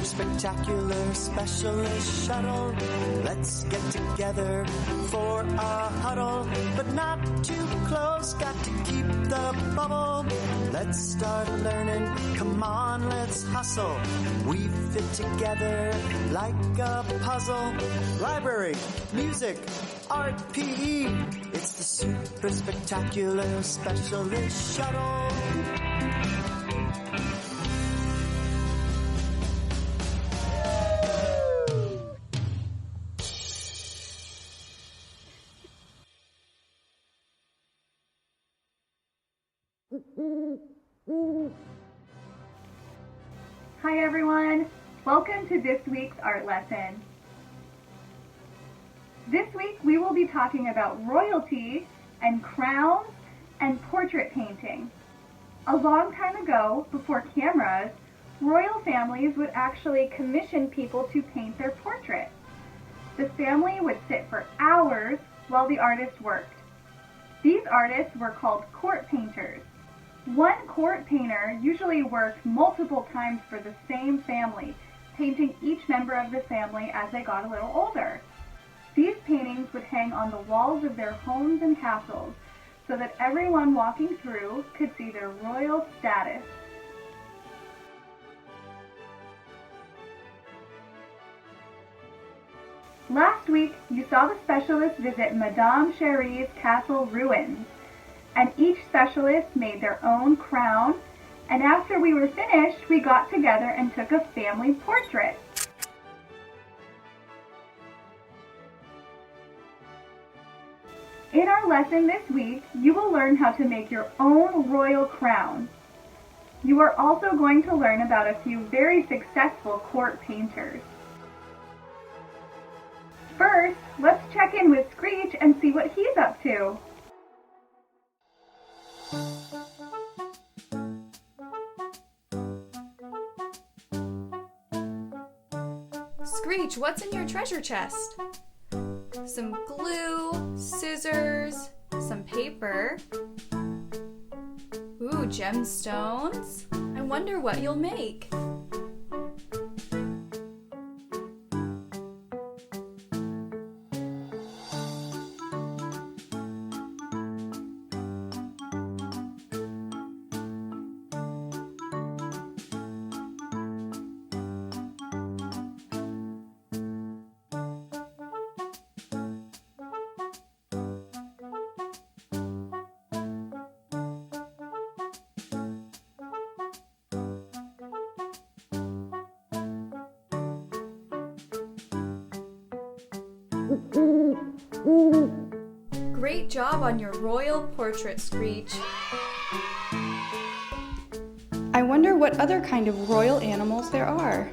spectacular specialist shuttle. Let's get together for a huddle, but not too close, got to keep the bubble. Let's start learning, come on, let's hustle. We fit together like a puzzle. Library, music, art, PE. It's the super spectacular specialist shuttle. Hi everyone, welcome to this week's art lesson. This week we will be talking about royalty and crowns and portrait painting. A long time ago, before cameras, royal families would actually commission people to paint their portrait. The family would sit for hours while the artist worked. These artists were called court painters. One court painter usually worked multiple times for the same family, painting each member of the family as they got a little older. These paintings would hang on the walls of their homes and castles so that everyone walking through could see their royal status. Last week, you saw the specialists visit Madame Chéri's castle ruins, and each specialist made their own crown, and after we were finished, we got together and took a family portrait. In our lesson this week, you will learn how to make your own royal crown. You are also going to learn about a few very successful court painters. First, let's check in with Screech and see what he's up to. Screech, what's in your treasure chest? Some glue, scissors, some paper. Ooh, gemstones. I wonder what you'll make. Great job on your royal portrait, Screech. I wonder what other kind of royal animals there are.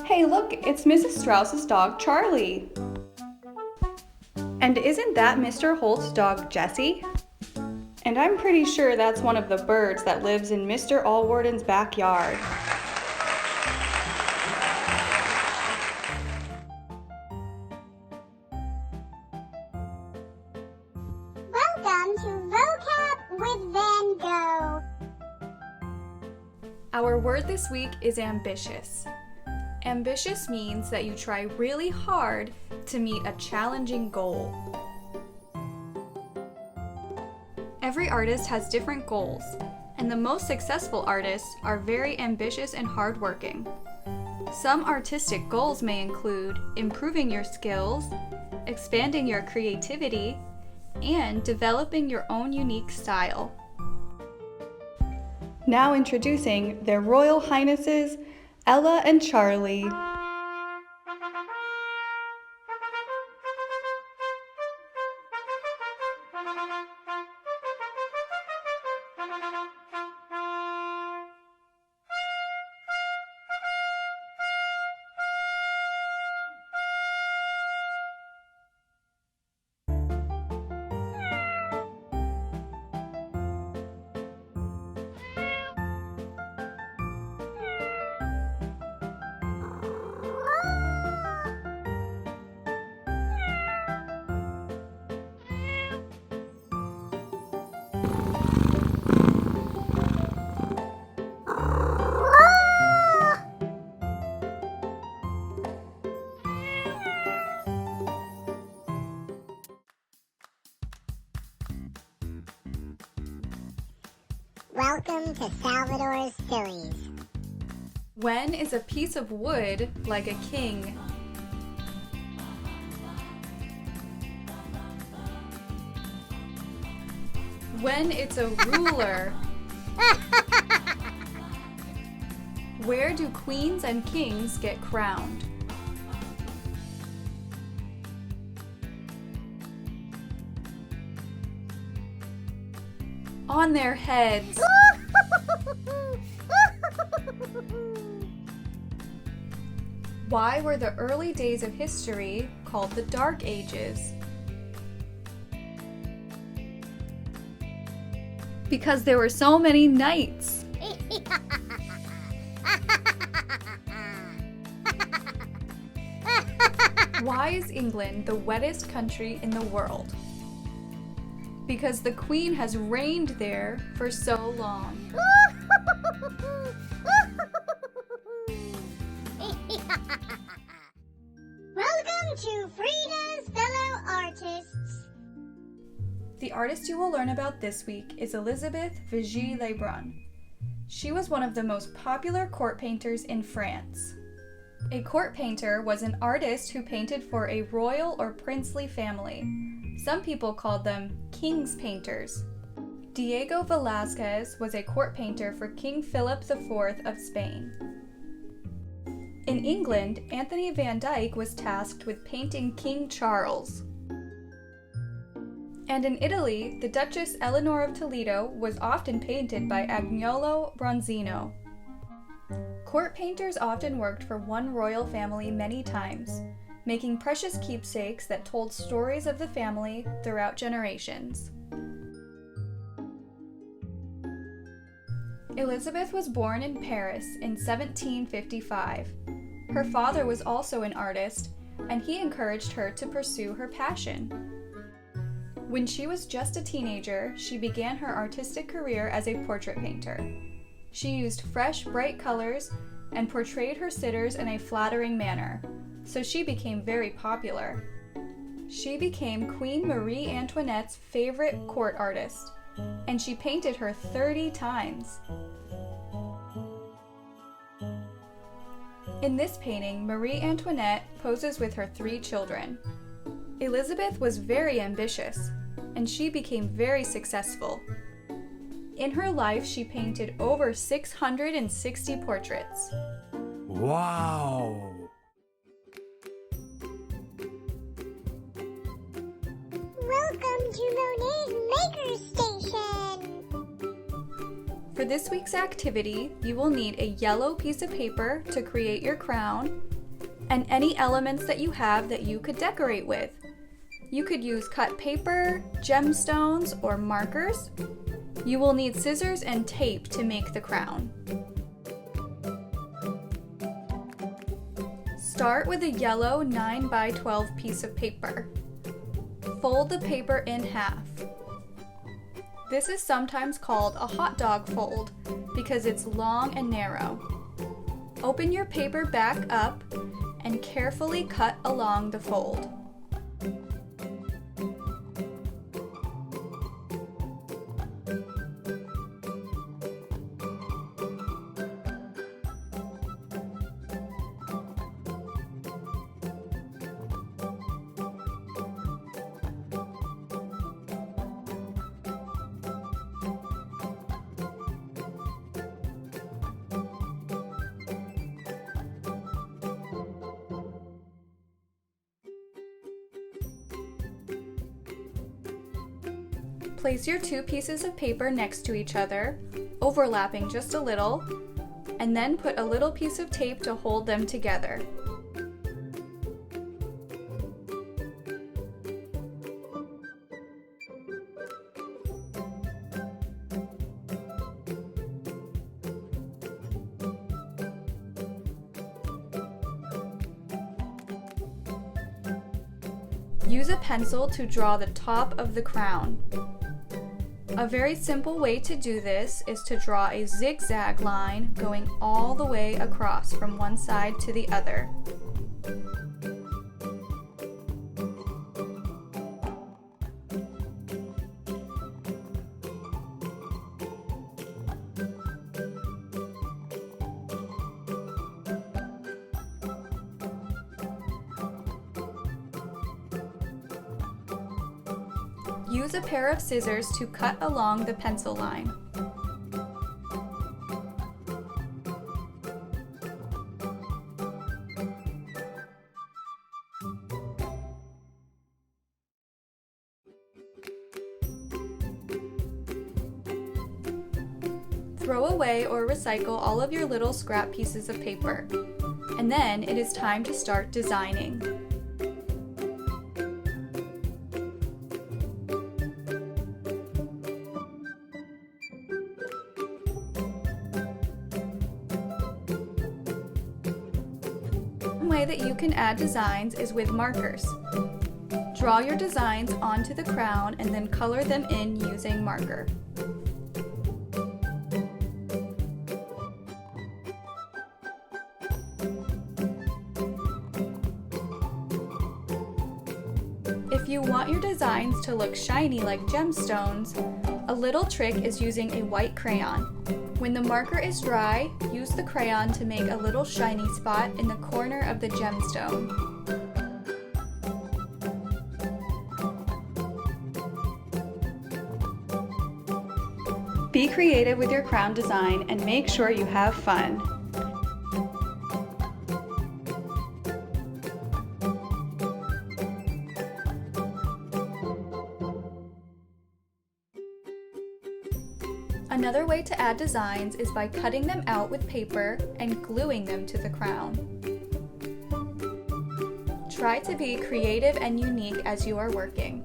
Hey, look, it's Mrs. Strauss's dog, Charlie. And isn't that Mr. Holt's dog, Jessie? And I'm pretty sure that's one of the birds that lives in Mr. Allwarden's backyard. Welcome to Vocab with Van Gogh. Our word this week is ambitious. Ambitious means that you try really hard to meet a challenging goal. Every artist has different goals, and the most successful artists are very ambitious and hardworking. Some artistic goals may include improving your skills, expanding your creativity, and developing your own unique style. Now introducing their Royal Highnesses, Ella and Charlie. Welcome to Salvador's Sillies. When is a piece of wood like a king? When it's a ruler. Where do queens and kings get crowned? On their heads. Why were the early days of history called the Dark Ages? Because there were so many knights. Why is England the wettest country in the world? Because the Queen has reigned there for so long. Welcome to Frida's Fellow Artists. The artist you will learn about this week is Elizabeth Vigée-Lebrun. She was one of the most popular court painters in France. A court painter was an artist who painted for a royal or princely family. Some people called them king's painters. Diego Velázquez was a court painter for King Philip IV of Spain. In England, Anthony van Dyck was tasked with painting King Charles. And in Italy, the Duchess Eleanor of Toledo was often painted by Agnolo Bronzino. Court painters often worked for one royal family many times, making precious keepsakes that told stories of the family throughout generations. Elizabeth was born in Paris in 1755. Her father was also an artist, and he encouraged her to pursue her passion. When she was just a teenager, she began her artistic career as a portrait painter. She used fresh, bright colors and portrayed her sitters in a flattering manner, so she became very popular. She became Queen Marie Antoinette's favorite court artist, and she painted her 30 times. In this painting, Marie Antoinette poses with her 3 children. Elizabeth was very ambitious, and she became very successful. In her life, she painted over 660 portraits. Wow! Welcome to Monet's Maker Station. For this week's activity, you will need a yellow piece of paper to create your crown, and any elements that you have that you could decorate with. You could use cut paper, gemstones, or markers. You will need scissors and tape to make the crown. Start with a yellow 9x12 piece of paper. Fold the paper in half. This is sometimes called a hot dog fold because it's long and narrow. Open your paper back up and carefully cut along the fold. Place your 2 pieces of paper next to each other, overlapping just a little, and then put a little piece of tape to hold them together. Use a pencil to draw the top of the crown. A very simple way to do this is to draw a zigzag line going all the way across from one side to the other. Use a pair of scissors to cut along the pencil line. Throw away or recycle all of your little scrap pieces of paper. And then it is time to start designing. One way that you can add designs is with markers. Draw your designs onto the crown and then color them in using marker. If you want your designs to look shiny like gemstones, a little trick is using a white crayon. When the marker is dry, use the crayon to make a little shiny spot in the corner of the gemstone. Be creative with your crown design and make sure you have fun. Another way to add designs is by cutting them out with paper and gluing them to the crown. Try to be creative and unique as you are working.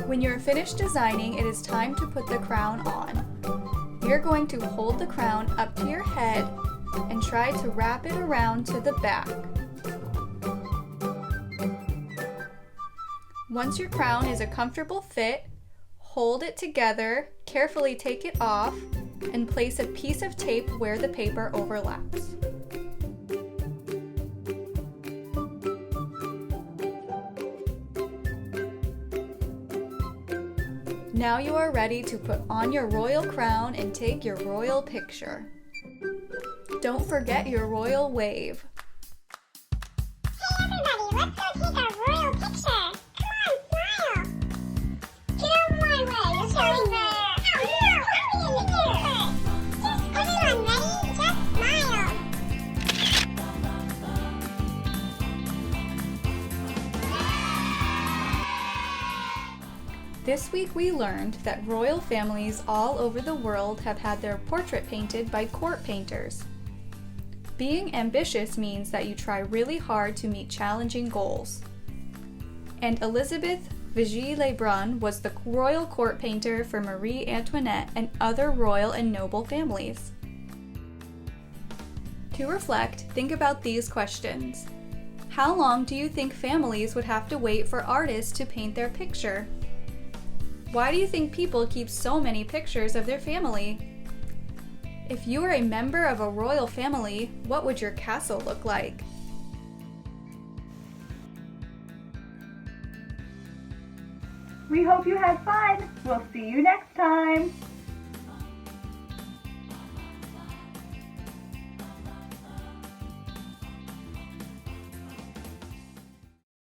When you're finished designing, it is time to put the crown on. You're going to hold the crown up to your head and try to wrap it around to the back. Once your crown is a comfortable fit, hold it together, carefully take it off, and place a piece of tape where the paper overlaps. Now you are ready to put on your royal crown and take your royal picture. Don't forget your royal wave. Hey everybody, let's go take our royal picture. Come on, smile. Get out of my way. You're showing the... Oh, no, come in here. Just everyone ready? Just smile. This week we learned that royal families all over the world have had their portrait painted by court painters. Being ambitious means that you try really hard to meet challenging goals. And Elizabeth Vigée-Lebrun was the royal court painter for Marie Antoinette and other royal and noble families. To reflect, think about these questions. How long do you think families would have to wait for artists to paint their picture? Why do you think people keep so many pictures of their family? If you were a member of a royal family, what would your castle look like? We hope you had fun. We'll see you next time.